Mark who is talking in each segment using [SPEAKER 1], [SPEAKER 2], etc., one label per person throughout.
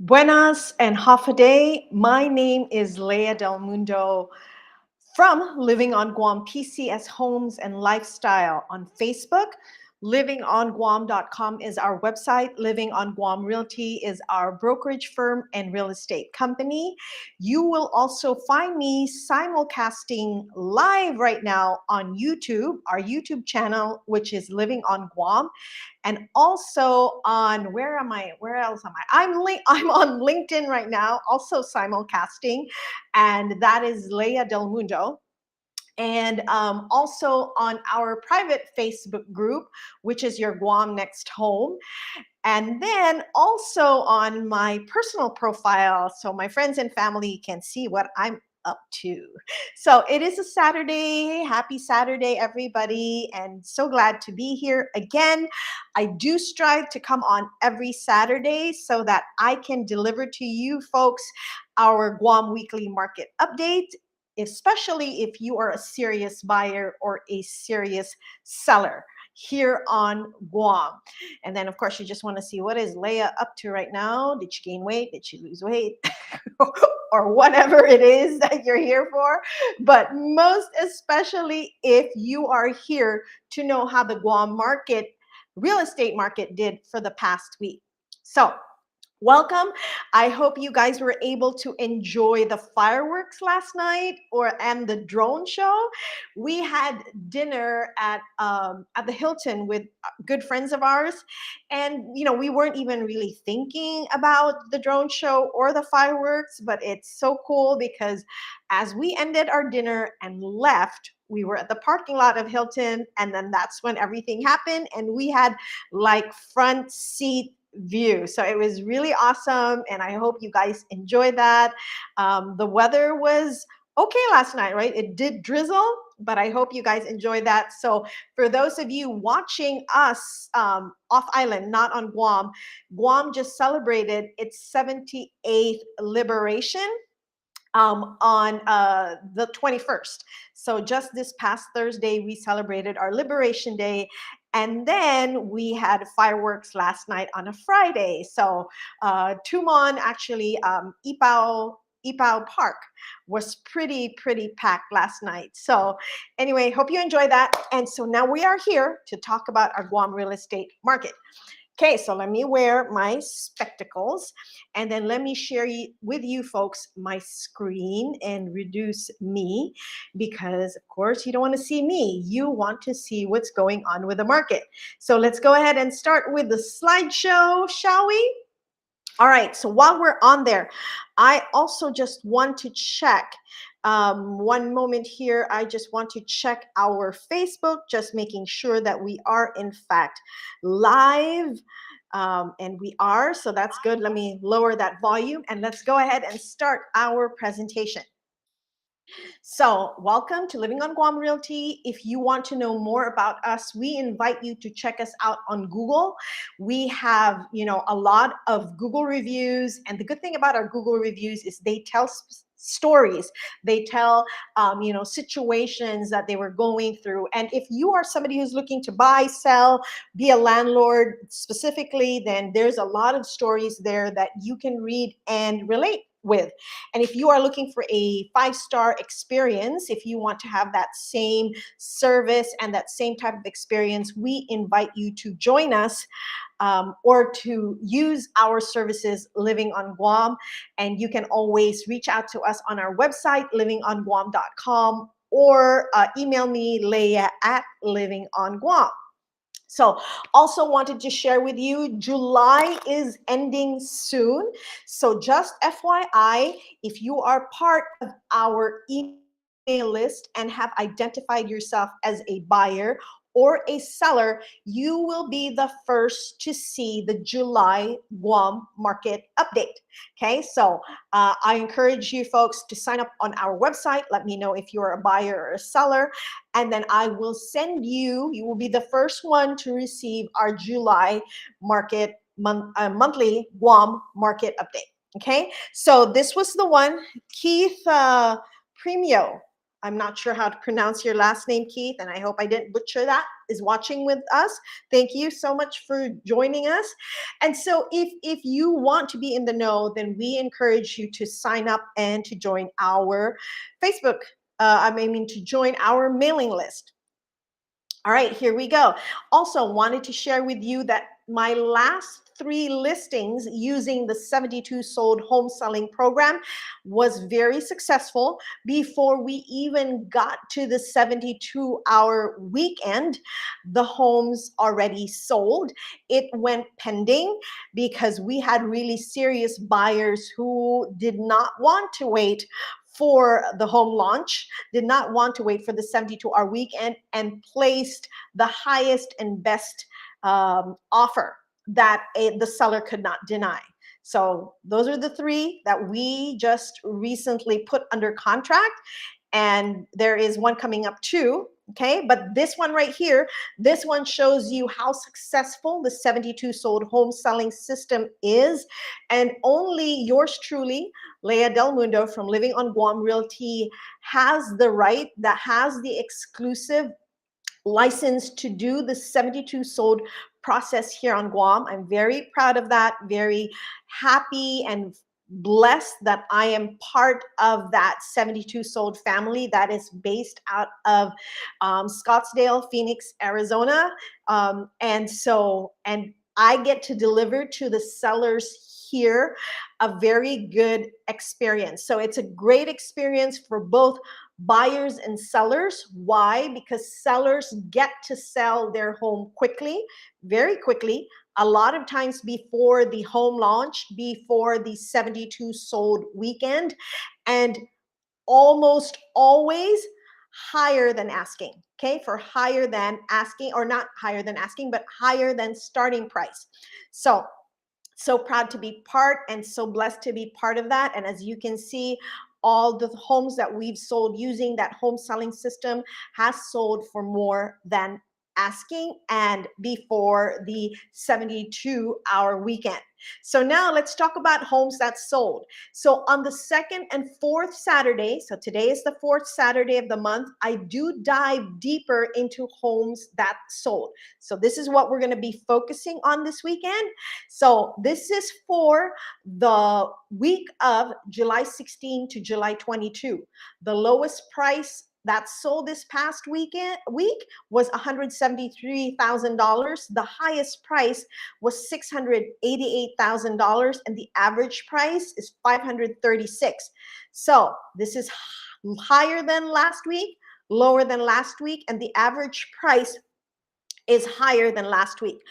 [SPEAKER 1] Buenas and half a day. My name is Leah Del Mundo from Living on Guam PCS Homes and Lifestyle on Facebook. Livingonguam.com is our website. Living on Guam Realty is our brokerage firm and real estate company. You will also find me simulcasting live right now on YouTube, our YouTube channel, which is Living on Guam, and also on where am I? Where else am I? I'm on LinkedIn right now, also simulcasting, and that is Leah Del Mundo. And also on our private Facebook group, which is your Guam Next Home. And then also on my personal profile, so my friends and family can see what I'm up to. So it is a Saturday. Happy Saturday, everybody. And so glad to be here again. I do strive to come on every Saturday so that I can deliver to you folks our Guam Weekly Market Update, especially if you are a serious buyer or a serious seller here on Guam. And then, of course, you just want to see what is Leah up to right now. Did she gain weight? Did she lose weight? Or whatever it is that you're here for. But most especially if you are here to know how the Guam market, real estate market did for the past week. So welcome. I hope you guys were able to enjoy the fireworks last night and the drone show. We had dinner at the Hilton with good friends of ours, and we weren't even really thinking about the drone show or the fireworks, but it's so cool because as we ended our dinner and left, we were at the parking lot of Hilton, and then that's when everything happened, and we had like front seat view. So it was really awesome, and I hope you guys enjoyed that. The weather was okay last night, right? It did drizzle, but I hope you guys enjoyed that. So for those of you watching us off island, not on Guam, Guam just celebrated its 78th liberation on the 21st. So just this past Thursday, we celebrated our Liberation Day. And then we had fireworks last night on a Friday. So Tumon, actually, Ipao Park was pretty packed last night. So anyway, hope you enjoy that. And so now we are here to talk about our Guam real estate market. Okay, so let me wear my spectacles, and then let me share with you folks my screen and reduce me, because of course you don't want to see me. You want to see what's going on with the market. So let's go ahead and start with the slideshow, shall we? All right, so while we're on there, I also just want to check. One moment here, I just want to check our Facebook, just making sure that we are in fact live. And we are, so that's good. Let me lower that volume and let's go ahead and start our presentation. So welcome to Living on Guam Realty. If you want to know more about us, we invite you to check us out on Google. We have, a lot of Google reviews. And the good thing about our Google reviews is they tell stories. They tell, situations that they were going through. And if you are somebody who's looking to buy, sell, be a landlord specifically, then there's a lot of stories there that you can read and relate with. And if you are looking for a 5-star experience, if you want to have that same service and that same type of experience, we invite you to join us or to use our services Living on Guam. And you can always reach out to us on our website, livingonguam.com, or email me, Leah at Living on Guam. So also wanted to share with you, July is ending soon. So just FYI, if you are part of our email list and have identified yourself as a buyer or a seller, you will be the first to see the July Guam market update. Okay, so I encourage you folks to sign up on our website. Let me know if you're a buyer or a seller, and then I will send you will be the first one to receive our July market monthly Guam market update. Okay, so this was the one, Keith Premio. I'm not sure how to pronounce your last name, Keith, and I hope I didn't butcher that, is watching with us. Thank you so much for joining us. And so if you want to be in the know, then we encourage you to sign up and to join our Facebook, to join our mailing list. All right, here we go. Also wanted to share with you that my last 3 listings using the 72 sold home selling program was very successful. Before we even got to the 72-hour weekend, the homes already sold. It went pending because we had really serious buyers who did not want to wait for the home launch, did not want to wait for the 72-hour weekend, and placed the highest and best offer that the seller could not deny. So those are the 3 that we just recently put under contract, and there is one coming up too. Okay, but this one right here, this one shows you how successful the 72 sold home selling system is. And only yours truly, Leah Del Mundo from Living on Guam Realty, has the right, that has the exclusive license to do the 72 sold process here on Guam. I'm very proud of that, very happy and blessed that I am part of that 72 sold family that is based out of Scottsdale, Phoenix, Arizona. And I get to deliver to the sellers here a very good experience. So it's a great experience for both buyers and sellers. Why? Because sellers get to sell their home quickly, very quickly, a lot of times before the home launch, before the 72 sold weekend, and almost always higher than asking. Okay, for higher than asking, or not higher than asking, but higher than starting price. So proud to be part and so blessed to be part of that. And as you can see, all the homes that we've sold using that home selling system has sold for more than asking and before the 72-hour weekend. So now let's talk about homes that sold. So on the 2nd and 4th Saturday, so today is the 4th Saturday of the month, I do dive deeper into homes that sold. So this is what we're going to be focusing on this weekend. So this is for the week of July 16 to July 22. The lowest price that sold this past week was $173,000. The highest price was $688,000, and the average price is $536,000. So this is higher than last week, lower than last week, and the average price is higher than last week.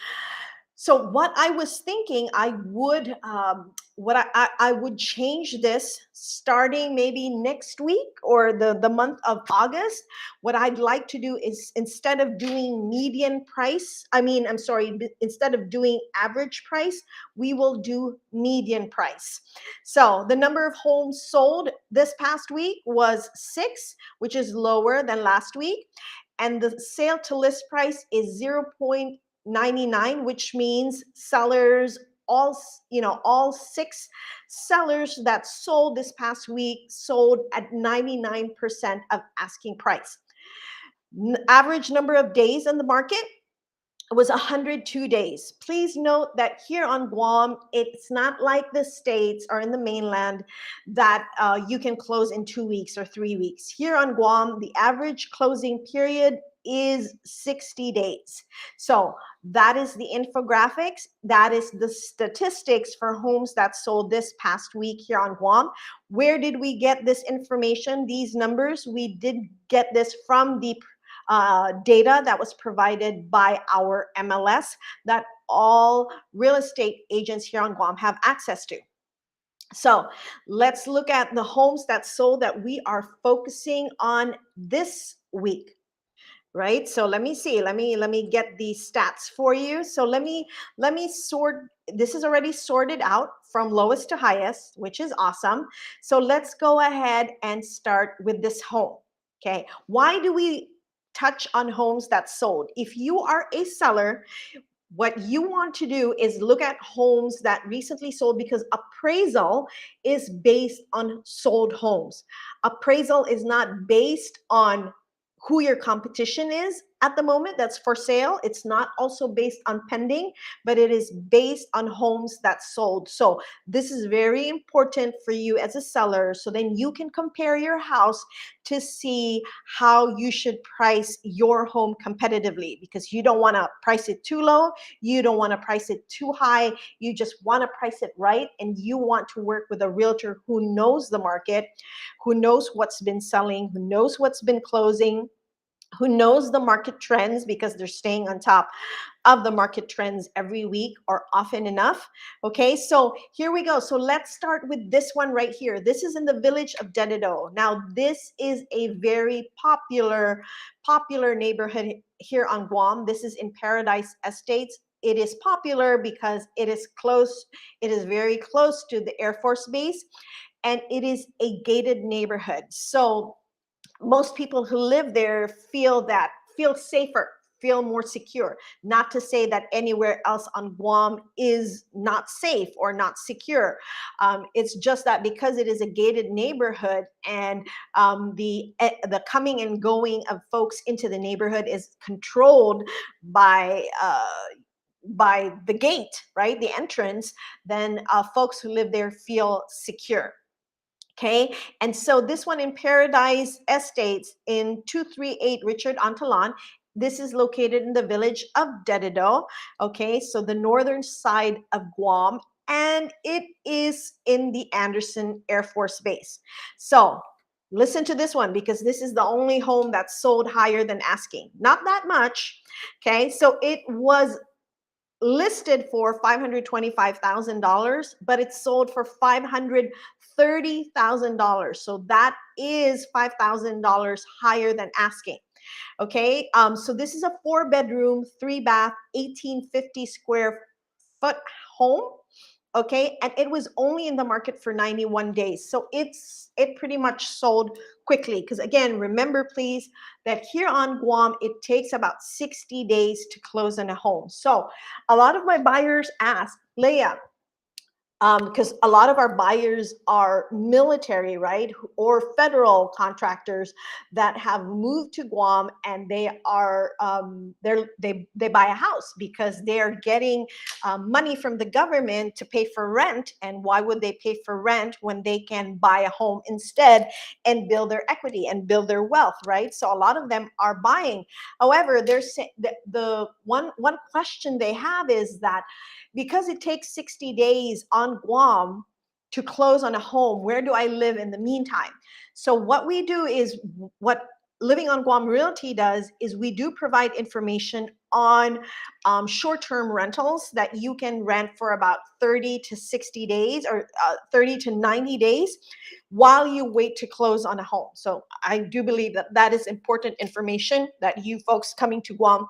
[SPEAKER 1] So what I was thinking, I would I would change this starting maybe next week or the month of August. What I'd like to do is, instead of doing median price, instead of doing average price, we will do median price. So the number of homes sold this past week was 6, which is lower than last week. And the sale to list price is 0.99, which means sellers, all 6 sellers that sold this past week sold at 99% of asking price. Average number of days in the market was 102 days. Please note that here on Guam, it's not like the States or in the mainland that you can close in 2 weeks or 3 weeks. Here on Guam, the average closing period is 60 days. So that is the infographics. That is the statistics for homes that sold this past week here on Guam. Where did we get this information, these numbers? We did get this from the data that was provided by our MLS that all real estate agents here on Guam have access to. So let's look at the homes that sold that we are focusing on this week. Right, so let me see. Let me get these stats for you. So let me sort. This is already sorted out from lowest to highest, which is awesome. So let's go ahead and start with this home. Okay, why do we touch on homes that sold? If you are a seller, what you want to do is look at homes that recently sold, because appraisal is based on sold homes. Appraisal is not based on who your competition is at the moment that's for sale. It's not also based on pending, but it is based on homes that sold. So this is very important for you as a seller. So then you can compare your house to see how you should price your home competitively, because you don't want to price it too low. You don't want to price it too high. You just want to price it right. And you want to work with a realtor who knows the market, who knows what's been selling, who knows what's been closing, who knows the market trends, because they're staying on top of the market trends every week or often enough. Okay, so here we go. So let's start with this one right here. This is in the village of Dededo. Now, this is a very popular neighborhood here on Guam. This is in Paradise Estates. It is popular because it is close. It is very close to the Air Force Base, and it is a gated neighborhood. So most people who live there feel safer, feel more secure. Not to say that anywhere else on Guam is not safe or not secure. It's just that because it is a gated neighborhood, and the coming and going of folks into the neighborhood is controlled by the gate, right, the entrance, then folks who live there feel secure. Okay, and so this one in Paradise Estates in 238 Richard Antalan. This is located in the village of Dededo. Okay, so the northern side of Guam, and it is in the Anderson Air Force Base. So listen to this one, because this is the only home that's sold higher than asking. Not that much. Okay, so it was listed for $525,000, but it's sold for $530,000. So that is $5,000 higher than asking. Okay, so this is a 4-bedroom, 3-bath, 1850 square foot home. Okay, and it was only in the market for 91 days. So it pretty much sold quickly, because again, remember please that here on Guam it takes about 60 days to close on a home. So a lot of my buyers ask, Leah, because a lot of our buyers are military, right, or federal contractors that have moved to Guam, and they are they buy a house because they're getting money from the government to pay for rent. And why would they pay for rent when they can buy a home instead and build their equity and build their wealth, right? So a lot of them are buying. However, there's the one question they have is that because it takes 60 days on Guam to close on a home, where do I live in the meantime? So what we do is, what Living on Guam Realty does is, we do provide information on short-term rentals that you can rent for about 30 to 60 days, or 30 to 90 days, while you wait to close on a home. So I do believe that that is important information that you folks coming to Guam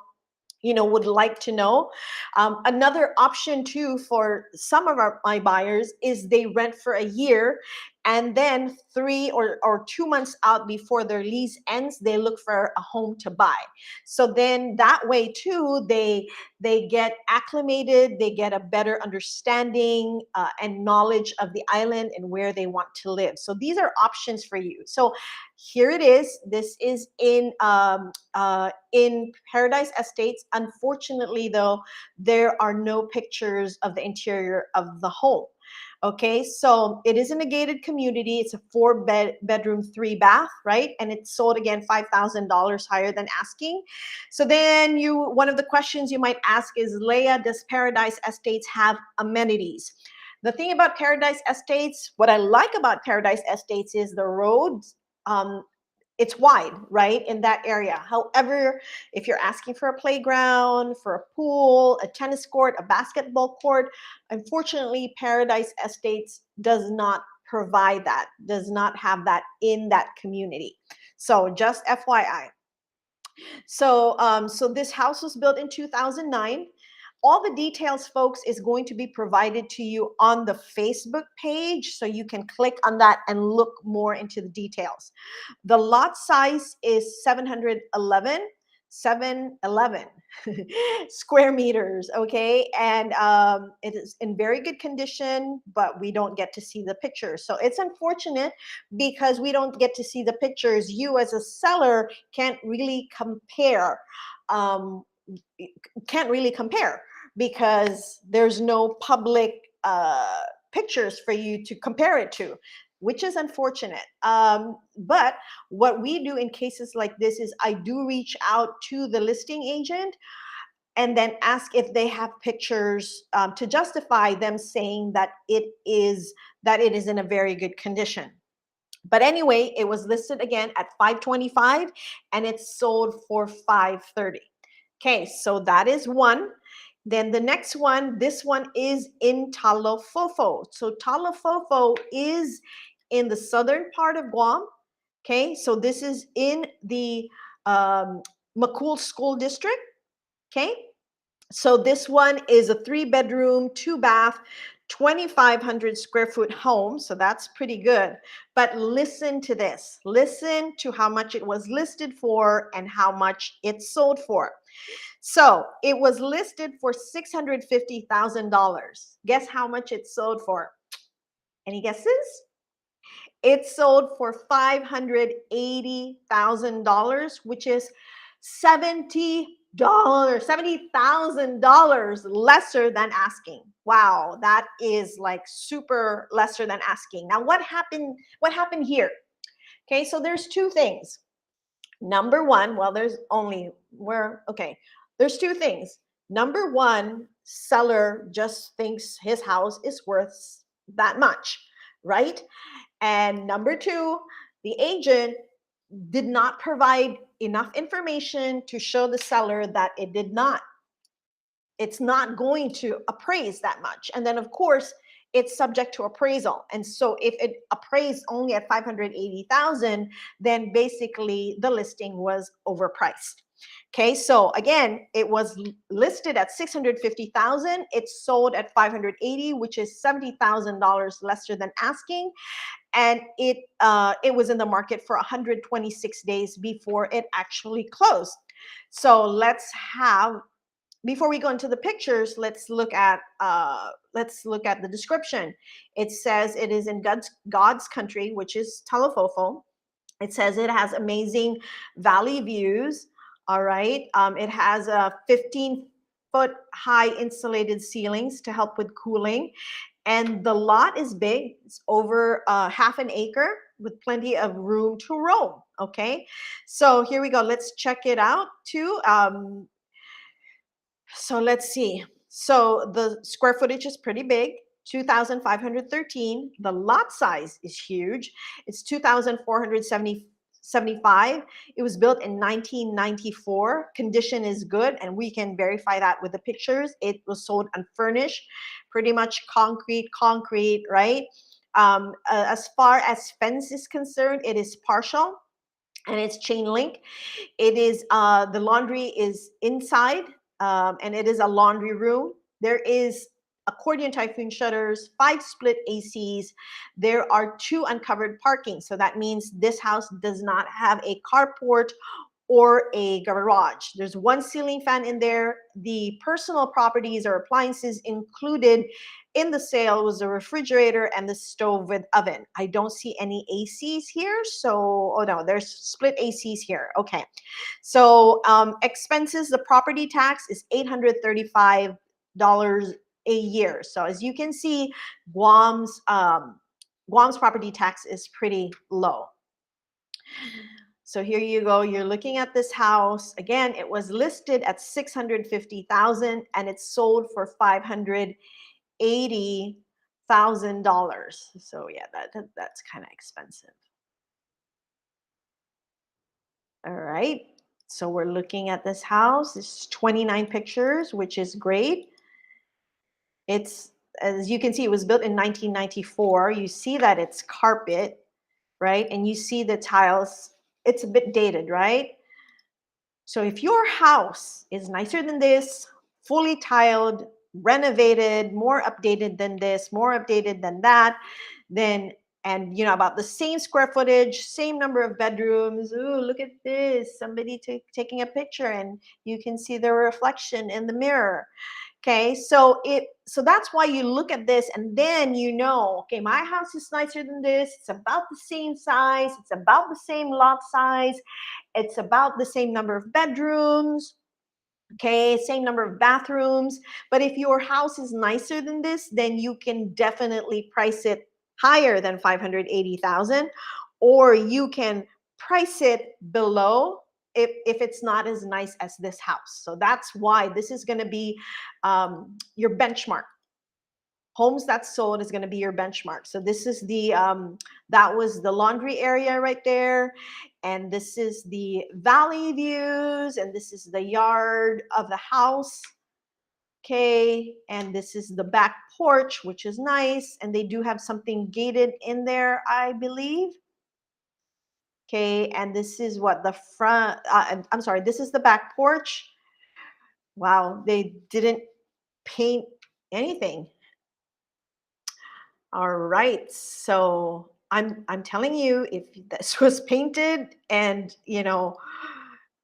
[SPEAKER 1] would like to know. Another option too for some of my buyers is they rent for a year, and then 3 or 2 months out before their lease ends, they look for a home to buy. So then that way too, they get acclimated, they get a better understanding and knowledge of the island and where they want to live. So these are options for you. So here it is. This is in Paradise Estates. Unfortunately, though, there are no pictures of the interior of the home. Okay, so it is in a gated community. It's a 4-bedroom, 3-bath, right? And it's sold again $5,000 higher than asking. So then one of the questions you might ask is, Leah, does Paradise Estates have amenities? The thing about Paradise Estates, what I like about Paradise Estates is the roads. It's wide, right, in that area. However, if you're asking for a playground, for a pool, a tennis court, a basketball court, unfortunately, Paradise Estates does not provide that, does not have that in that community. So just FYI. So this house was built in 2009. All the details, folks, is going to be provided to you on the Facebook page, so you can click on that and look more into the details. The lot size is 711. 711 square meters, okay? And it is in very good condition, but we don't get to see the pictures. So it's unfortunate because we don't get to see the pictures. You as a seller can't really compare. Um, can't really compare because there's no public pictures for you to compare it to, which is unfortunate. But what we do in cases like this is I do reach out to the listing agent and then ask if they have pictures to justify them saying that it is in a very good condition. But anyway, it was listed again at 525 and it's sold for 530. Okay, so that is one. Then the next one, this one is in Talofofo. So Talofofo is in the southern part of Guam. Okay, so this is in the Macul School District. Okay, so this one is a 3-bedroom, 2-bath, 2,500 square foot home. So that's pretty good. But listen to this. Listen to how much it was listed for and how much it sold for. So it was listed for $650,000. Guess how much it sold for? Any guesses? It sold for $580,000, which is $70,000 lesser than asking. Wow, that is like super lesser than asking. Now, what happened here? Okay, so there's two things. Number one, well, there's two things. Number one, seller just thinks his house is worth that much, right? And number two, the agent did not provide enough information to show the seller that it's not going to appraise that much. And then of course, it's subject to appraisal. And so if it appraised only at 580,000, then basically the listing was overpriced. Okay, so again, it was listed at 650,000. It sold at 580, which is $70,000 lesser than asking. And it was in the market for 126 days before it actually closed. So before we go into the pictures, let's look at the description. It says it is in God's country, which is Talofofo. It says it has amazing valley views. All right. It has a 15-foot high insulated ceilings to help with cooling. And the lot is big. It's over half an acre with plenty of room to roam. Okay. So here we go. Let's check it out too. So let's see. So the square footage is pretty big, 2,513. The lot size is huge. It's 2,475. It was built in 1994. Condition is good, and we can verify that with the pictures. It was sold unfurnished, pretty much concrete, right? As far as fence is concerned, it is partial, and it's chain link. It is the laundry is inside. And it is a laundry room. There is accordion typhoon shutters, 5 split ACs. There are 2 uncovered parking. So that means this house does not have a carport or a garage. There's 1 ceiling fan in there. The personal properties or appliances included in the sale was the refrigerator and the stove with oven. I don't see any ACs here. So, oh no, there's split ACs here. Okay. So expenses, the property tax is $835 a year. So as you can see, Guam's property tax is pretty low. So here you go. You're looking at this house. Again, it was listed at $650,000 and it's sold for $580,000. So yeah, that's kind of expensive. All right. So we're looking at this house. It's 29 pictures, which is great. It's, as you can see, it was built in 1994. You see that it's carpet, right? And you see the tiles. It's a bit dated, right? So if your house is nicer than this, fully tiled, renovated, more updated than this, more updated than that, then and about the same square footage, same number of bedrooms. Ooh, look at this. Somebody taking a picture, and you can see the reflection in the mirror. Okay, so that's why you look at this, and then okay, my house is nicer than this. It's about the same size. It's about the same lot size. It's about the same number of bedrooms. Okay, same number of bathrooms. But if your house is nicer than this, then you can definitely price it higher than 580,000, or you can price it below if it's not as nice as this house. So that's why this is going to be your benchmark. Homes that sold is going to be your benchmark. So this is that was the laundry area right there. And this is the valley views. And this is the yard of the house. Okay. And this is the back porch, which is nice. And they do have something gated in there, I believe. Okay. And this is what the front, I'm sorry, this is the back porch. Wow. They didn't paint anything. All right, so I'm telling you, if this was painted and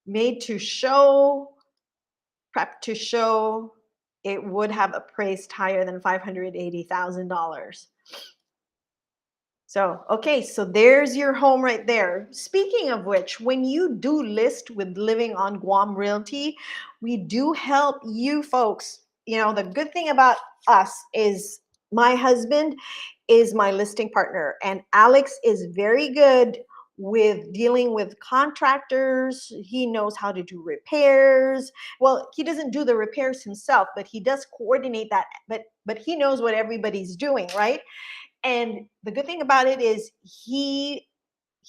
[SPEAKER 1] made to show, prepped to show, it would have appraised higher than $580,000. So, okay, so there's your home right there. Speaking of which, when you do list with Living on Guam Realty, we do help you folks. The good thing about us is my husband is my listing partner, and Alex is very good with dealing with contractors. He knows how to do repairs. Well, he doesn't do the repairs himself, but he does coordinate that. But he knows what everybody's doing, right? And the good thing about it is he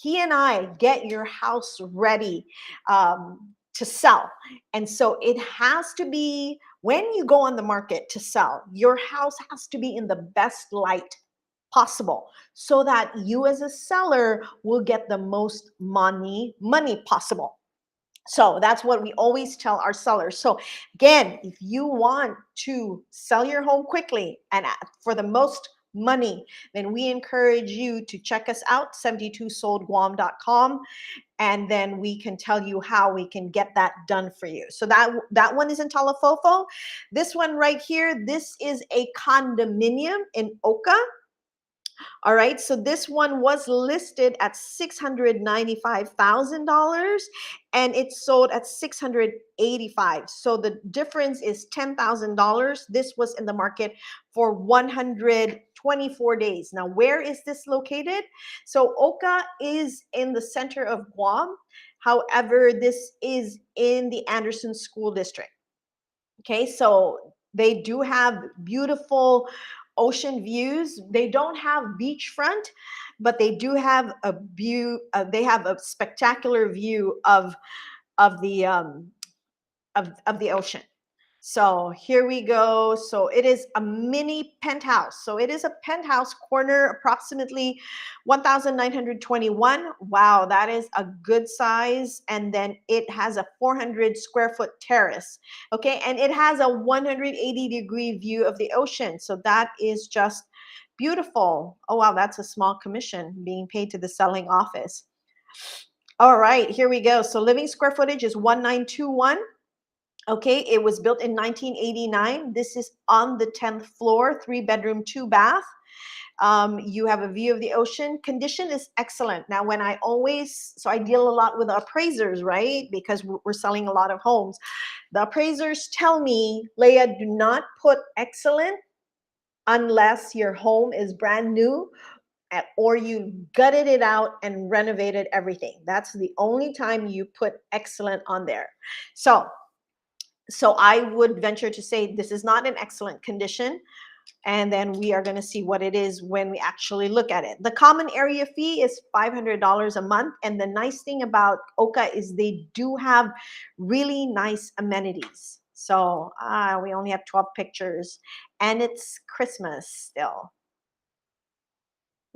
[SPEAKER 1] and I get your house ready to sell. And so it has to be, when you go on the market to sell, your house has to be in the best light possible so that you as a seller will get the most money possible. So that's what we always tell our sellers. So again, if you want to sell your home quickly and for the most money, then we encourage you to check us out, 72soldguam.com, and then we can tell you how we can get that done for you. So that one is in Talafofo. This one right here, this is a condominium in Oka. All right, so this one was listed at $695,000 and it sold at $685,000. So the difference is $10,000. This was in the market for 124 days. Now, where is this located? So Oka is in the center of Guam. However, this is in the Anderson School District. Okay, so they do have beautiful ocean views. They don't have beachfront, but they do have a view. They have a spectacular view of the ocean. So here we go. So it is a mini penthouse. So it is a penthouse corner, approximately 1,921. Wow, that is a good size. And then it has a 400 square foot terrace. Okay, and it has a 180-degree view of the ocean. So that is just beautiful. Oh, wow, that's a small commission being paid to the selling office. All right, here we go. So living square footage is 1,921. Okay, it was built in 1989. This is on the 10th floor, 3-bedroom, 2-bath. You have a view of the ocean. Condition is excellent. Now, so I deal a lot with appraisers, right? Because we're selling a lot of homes. The appraisers tell me, Leah, do not put excellent unless your home is brand new or you gutted it out and renovated everything. That's the only time you put excellent on there. So I would venture to say this is not in excellent condition. And then we are going to see what it is when we actually look at it. The common area fee is $500 a month. And the nice thing about Oka is they do have really nice amenities. So we only have 12 pictures and it's Christmas still.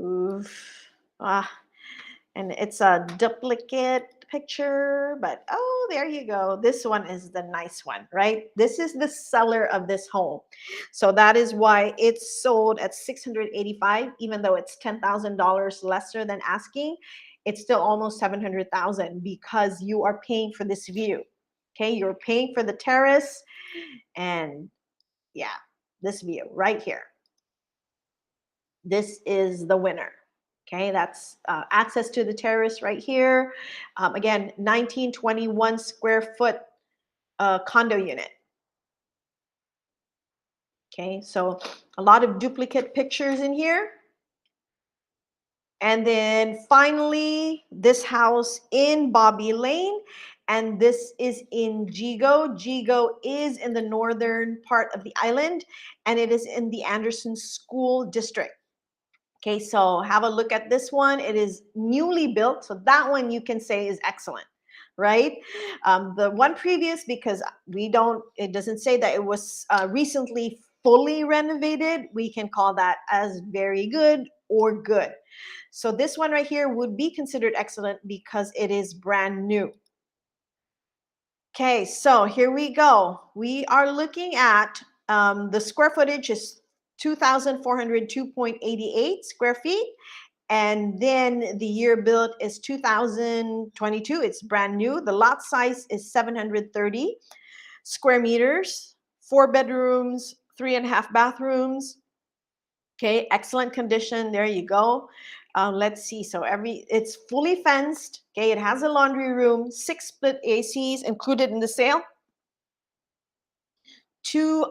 [SPEAKER 1] Oof. And it's a duplicate picture, but oh, there you go. This one is the nice one, right? This is the seller of this home. So that is why it's sold at $685, even though it's $10,000 lesser than asking. It's still almost $700,000 because you are paying for this view. Okay, you're paying for the terrace, and yeah, this view right here. This is the winner. Okay, that's access to the terrace right here. Again, 1921 square foot condo unit. Okay, so a lot of duplicate pictures in here. And then finally, this house in Bobby Lane. And this is in Jigo. Jigo is in the northern part of the island, and it is in the Anderson School District. Okay, so have a look at this one. It is newly built, so that one you can say is excellent, right? The one previous, because it doesn't say that it was recently fully renovated, we can call that as very good or good. So this one right here would be considered excellent because it is brand new. Okay, so here we go. We are looking at the square footage is 2,402.88 square feet. And then the year built is 2022. It's brand new. The lot size is 730 square meters, 4 bedrooms, 3.5 bathrooms. Okay, excellent condition. There you go. Let's see. So it's fully fenced. Okay, it has a laundry room, 6 split ACs included in the sale. 2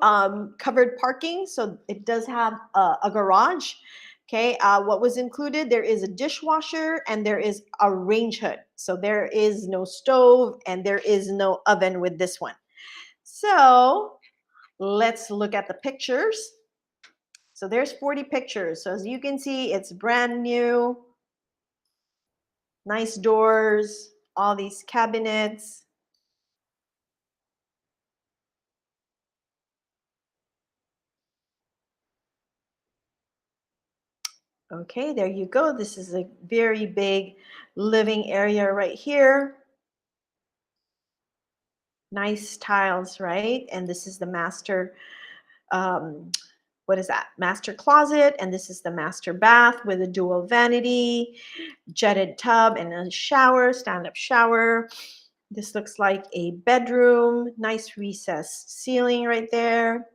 [SPEAKER 1] covered parking, so it does have a garage. Okay, what was included? There is a dishwasher and there is a range hood. So there is no stove and there is no oven with this one. So let's look at the pictures. So there's 40 pictures. So as you can see, it's brand new. Nice doors, all these cabinets. Okay, there you go. This is a very big living area right here. Nice tiles, right? And this is the master, what is that? Master closet. And this is the master bath with a dual vanity, jetted tub and a shower, stand-up shower. This looks like a bedroom, nice recessed ceiling right there.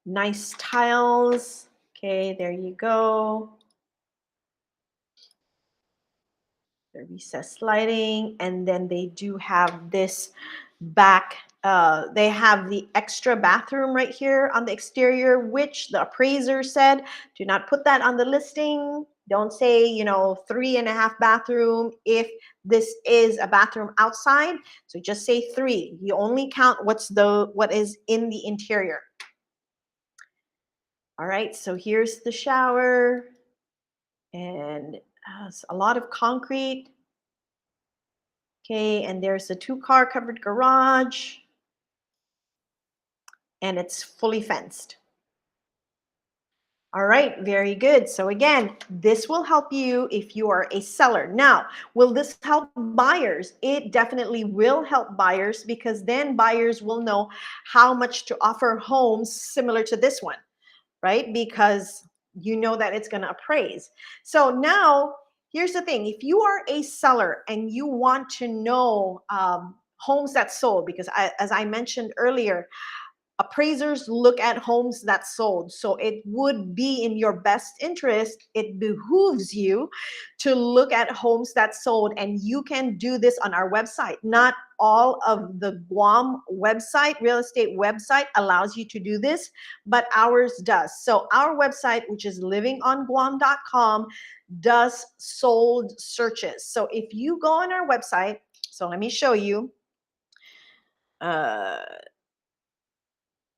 [SPEAKER 1] Nice tiles. Okay, there you go. The recessed lighting, and then they do have this back. They have the extra bathroom right here on the exterior, which the appraiser said, do not put that on the listing. Don't say, 3.5 bathroom if this is a bathroom outside. So just say 3. You only count what is in the interior. All right, so here's the shower, and a lot of concrete. Okay, and there's a 2-car covered garage, and it's fully fenced. All right, very good. So again, this will help you if you are a seller. Now, will this help buyers? It definitely will help buyers, because then buyers will know how much to offer homes similar to this one, right? Because you know that it's going to appraise. So now, here's the thing. If you are a seller and you want to know homes that sold, because as I mentioned earlier, appraisers look at homes that sold. So it would be in your best interest, it behooves you to look at homes that sold, and you can do this on our website. Not all of the Guam website, real estate website, allows you to do this, but ours does. So our website, which is livingonguam.com, does sold searches. So if you go on our website, so let me show you.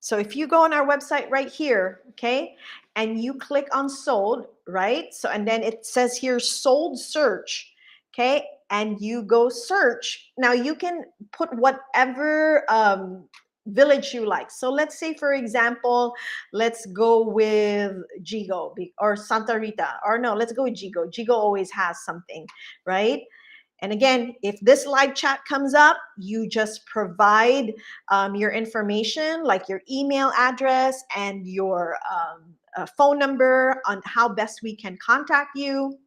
[SPEAKER 1] So if you go on our website right here, okay, and you click on sold, right? So, and then it says here sold search, okay, and you go search. Now you can put whatever village you like. So let's say, for example, let's go with Jigo or Santa Rita, or no, let's go with Jigo. Jigo always has something, right? And again, if this live chat comes up, you just provide your information, like your email address and your phone number on how best we can contact you.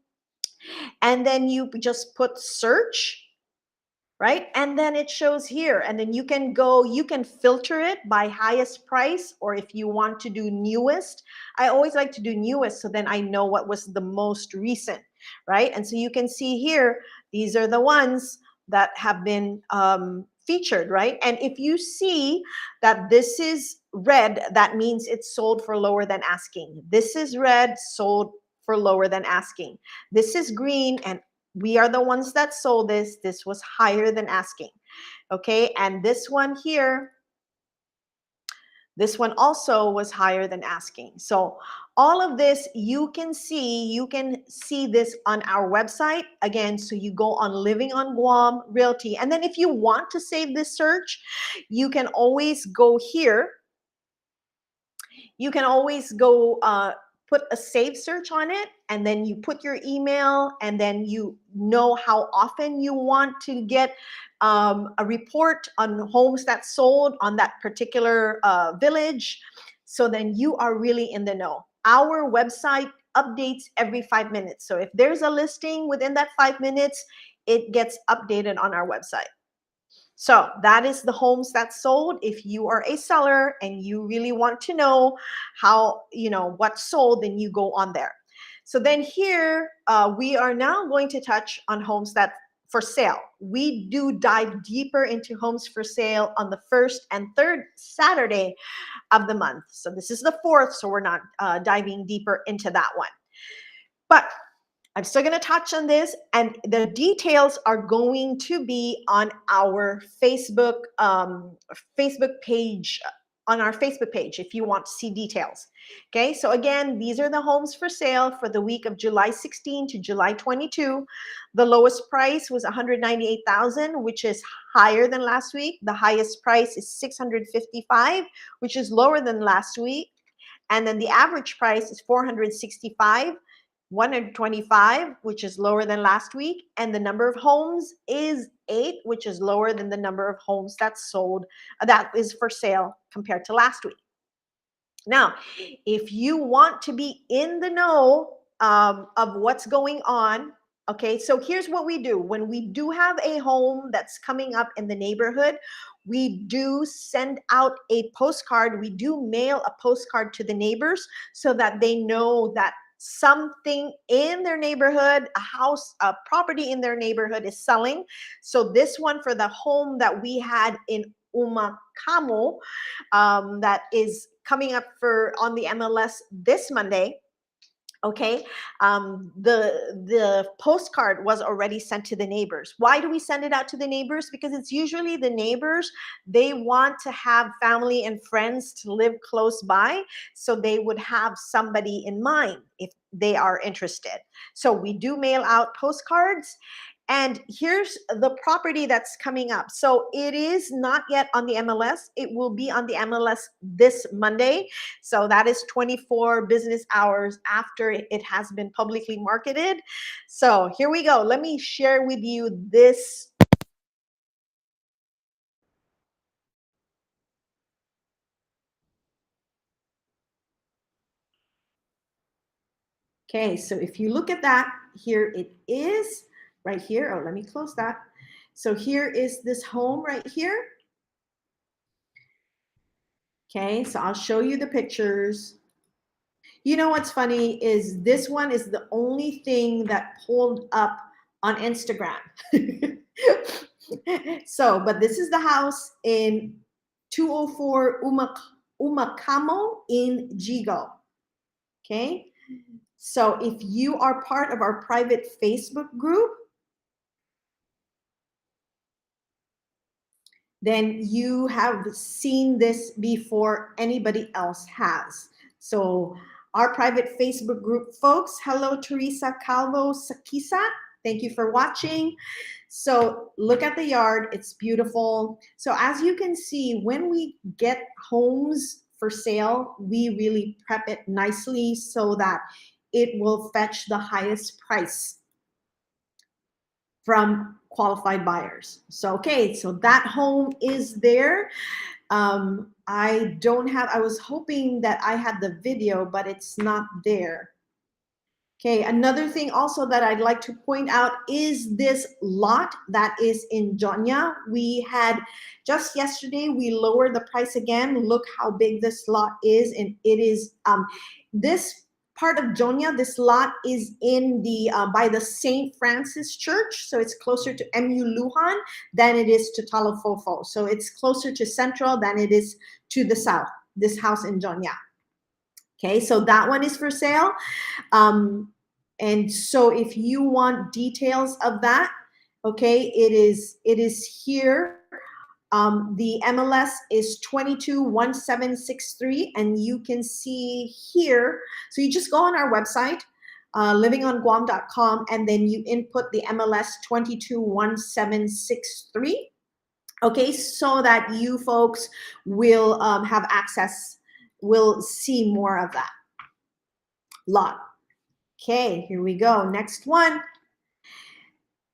[SPEAKER 1] And then you just put search, right? And then it shows here. And then you can go, you can filter it by highest price, or if you want to do newest. I always like to do newest, so then I know what was the most recent, right? And so you can see here, these are the ones that have been featured, right? And if you see that this is red, that means it's sold for lower than asking. This is red, sold for lower than asking. This is green, and we are the ones that sold this. This was higher than asking. Okay, and this one here, this one also was higher than asking. So all of this you can see this on our website. Again, so you go on Living on Guam Realty. And then if you want to save this search, you can always go here. You can always go put a save search on it, and then you put your email, and then you know how often you want to get a report on homes that sold on that particular village. So then you are really in the know. Our website updates every 5 minutes. So if there's a listing within that 5 minutes, it gets updated on our website. So that is the homes that sold. If you are a seller and you really want to know how, what sold, then you go on there. So then here, we are now going to touch on homes that for sale. We do dive deeper into homes for sale on the first and third Saturday of the month. So this is the fourth, so we're not diving deeper into that one. But I'm still going to touch on this, and the details are going to be on our Facebook page, on our Facebook page, if you want to see details. Okay, so again, these are the homes for sale for the week of July 16 to July 22. The lowest price was $198,000, which is higher than last week. The highest price is $655,000, which is lower than last week. And then the average price is $465,000. 125, which is lower than last week, and the number of homes is 8, which is lower than the number of homes that sold, that is for sale compared to last week. Now, if you want to be in the know of what's going on, okay, so here's what we do. When we do have a home that's coming up in the neighborhood, we do send out a postcard. We do mail a postcard to the neighbors so that they know that something in their neighborhood, a house, a property in their neighborhood is selling. So this one, for the home that we had in Umacamo, that is coming up on the MLS this Monday. Okay, the postcard was already sent to the neighbors. Why do we send it out to the neighbors? Because it's usually the neighbors, they want to have family and friends to live close by, so they would have somebody in mind if they are interested. So we do mail out postcards. And here's the property that's coming up. So it is not yet on the MLS. It will be on the MLS this Monday. So that is 24 business hours after it has been publicly marketed. So here we go. Let me share with you this. Okay, so if you look at that, here it is right here. Oh, let me close that. So here is this home right here. Okay, so I'll show you the pictures. You know what's funny is this one is the only thing that pulled up on Instagram. So, but this is the house in 204 Umacamo in Jigo. Okay, so if you are part of our private Facebook group, then you have seen this before anybody else has. So our private Facebook group folks, hello Teresa Calvo Sakisa. Thank you for watching. So look at the yard, it's beautiful. So as you can see, when we get homes for sale, we really prep it nicely so that it will fetch the highest price from qualified buyers. So, okay, so that home is there. I was hoping that I had the video, but it's not there. Okay, another thing also that I'd like to point out is this lot that is in Jonya. We had just yesterday, we lowered the price again. Look how big this lot is. And it is, this part of Jonya, this lot is in the, by the St. Francis Church. So it's closer to MU Lujan than it is to Talofofo. So it's closer to Central than it is to the south, this house in Jonya. Okay, so that one is for sale. And so if you want details of that, okay, it is here. The MLS is 221763, and you can see here. So you just go on our website, livingonguam.com, and then you input the MLS 221763. Okay, so that you folks will have access, will see more of that lot. Okay, here we go. Next one.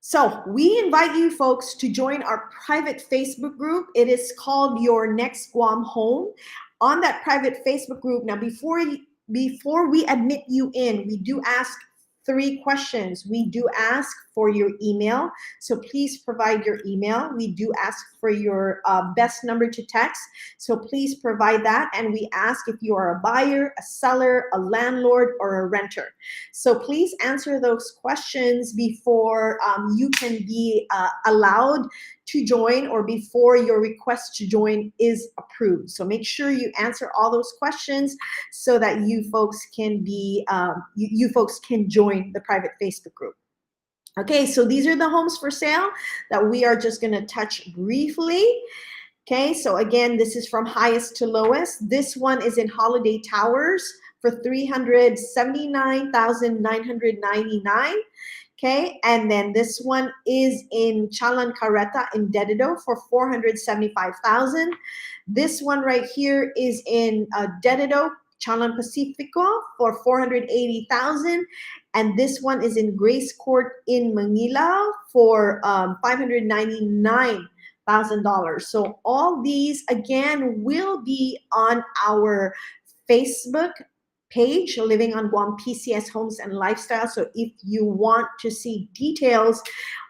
[SPEAKER 1] So we invite you folks to join our private Facebook group. It is called Your Next Guam Home. On that private Facebook group, now before we admit you in, we do ask 3 questions. We do ask for your email, so please provide your email. We do ask for your best number to text, so please provide that. And we ask if you are a buyer, a seller, a landlord, or a renter. So please answer those questions before you can be allowed to join, or before your request to join is approved. So make sure you answer all those questions so that you folks can be, you folks can join the private Facebook group. Okay, so these are the homes for sale that we are just gonna touch briefly. Okay, so again, this is from highest to lowest. This one is in Holiday Towers for $379,999. Okay, and then this one is in Chalan Carreta in Dedido for $475,000. This one right here is in Dedido, Chalan Pacifico for $480,000. And this one is in Grace Court in Manila for $599,000. So all these, again, will be on our Facebook page, Living on Guam PCS Homes and Lifestyle. So if you want to see details,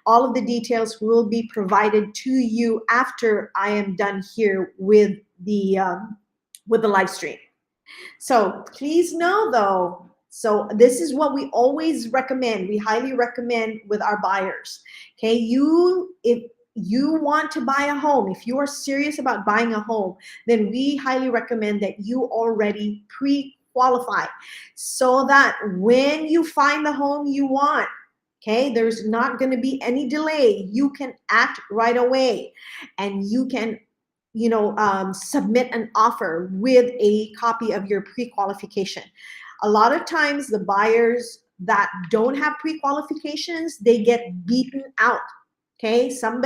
[SPEAKER 1] all of the details will be provided to you after I am done here with the live stream. So please know though, so this is what we always recommend. We highly recommend with our buyers. Okay, if you want to buy a home, if you are serious about buying a home, then we highly recommend that you already pre-qualify, so that when you find the home you want, okay, there's not going to be any delay. You can act right away, and you can, you know, submit an offer with a copy of your pre-qualification. A lot of times the buyers that don't have pre-qualifications, they get beaten out. Okay, some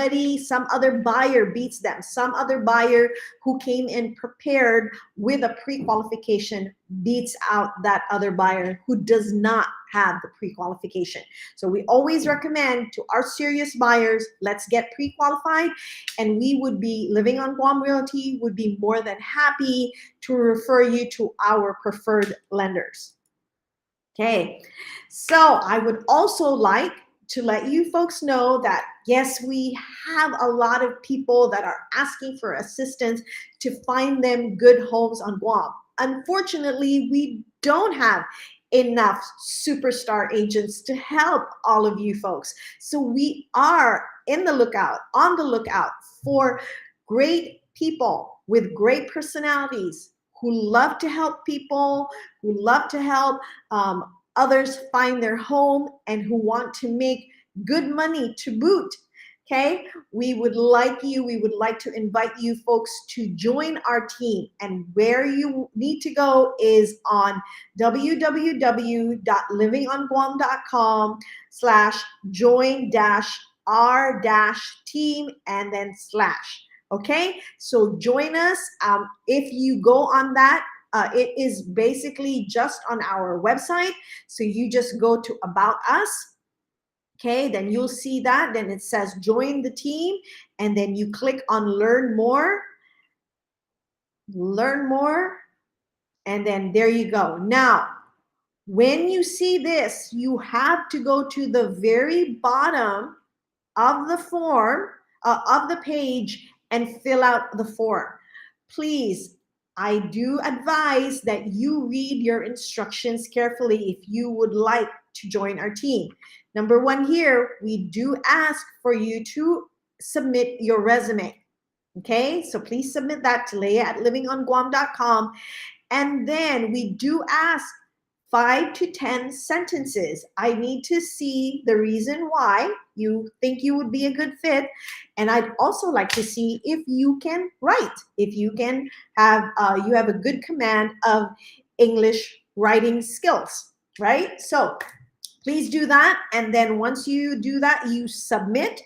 [SPEAKER 1] other buyer beats them. Some other buyer who came in prepared with a pre-qualification beats out that other buyer who does not have the pre-qualification. So we always recommend to our serious buyers, let's get pre-qualified, and we would be, Living on Guam Realty would be more than happy to refer you to our preferred lenders. Okay, so I would also like to let you folks know that yes, we have a lot of people that are asking for assistance to find them good homes on Guam. Unfortunately, we don't have enough superstar agents to help all of you folks. So we are on the lookout for great people with great personalities who love to help people, who love to help others find their home, and who want to make good money to boot. Okay, we would like to invite you folks to join our team. And where you need to go is on www.livingonguam.com/join-r-team and then slash. Okay, so join us. If you go on that, it is basically just on our website. So you just go to About Us. Okay, then you'll see that. Then it says join the team, and then you click on learn more, and then there you go. Now, when you see this, you have to go to the very bottom of the form, of the page, and fill out the form. Please, I do advise that you read your instructions carefully if you would like to join our team. Number one here, we do ask for you to submit your resume. Okay, so please submit that to leah@livingonguam.com. And then we do ask 5 to 10 sentences. I need to see the reason why you think you would be a good fit. And I'd also like to see if you can write, if you can have, you have a good command of English writing skills, right? So please do that. And then once you do that, you submit.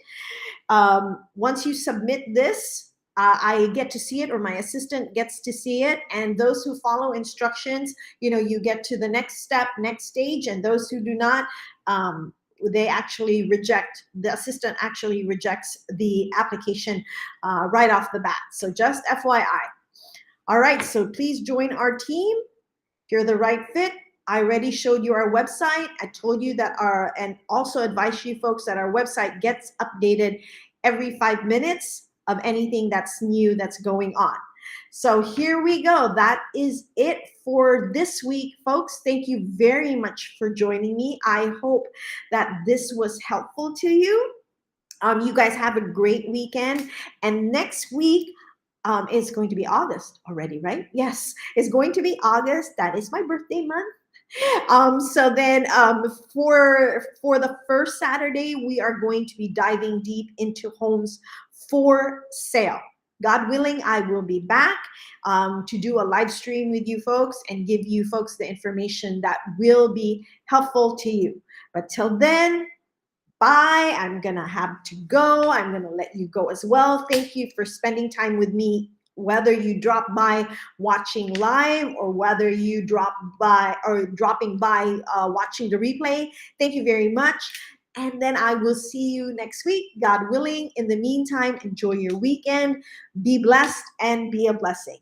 [SPEAKER 1] Once you submit this, I get to see it, or my assistant gets to see it. And those who follow instructions, you get to the next step, next stage. And those who do not, they actually reject, the assistant actually rejects the application right off the bat. So just FYI. All right, so please join our team. If you're the right fit, I already showed you our website. I told you that and also advise you folks that our website gets updated every 5 minutes of anything that's new that's going on. So here we go. That is it for this week, folks. Thank you very much for joining me. I hope that this was helpful to you. You guys have a great weekend. And next week, is going to be August already, right? Yes, it's going to be August. That is my birthday month. So then for the first Saturday, we are going to be diving deep into homes for sale. God willing, I will be back to do a live stream with you folks and give you folks the information that will be helpful to you. But till then, bye. I'm gonna have to go. I'm gonna let you go as well. Thank you for spending time with me, whether you drop by watching live or whether you dropping by watching the replay. Thank you very much. And then I will see you next week, God willing. In the meantime, enjoy your weekend. Be blessed and be a blessing.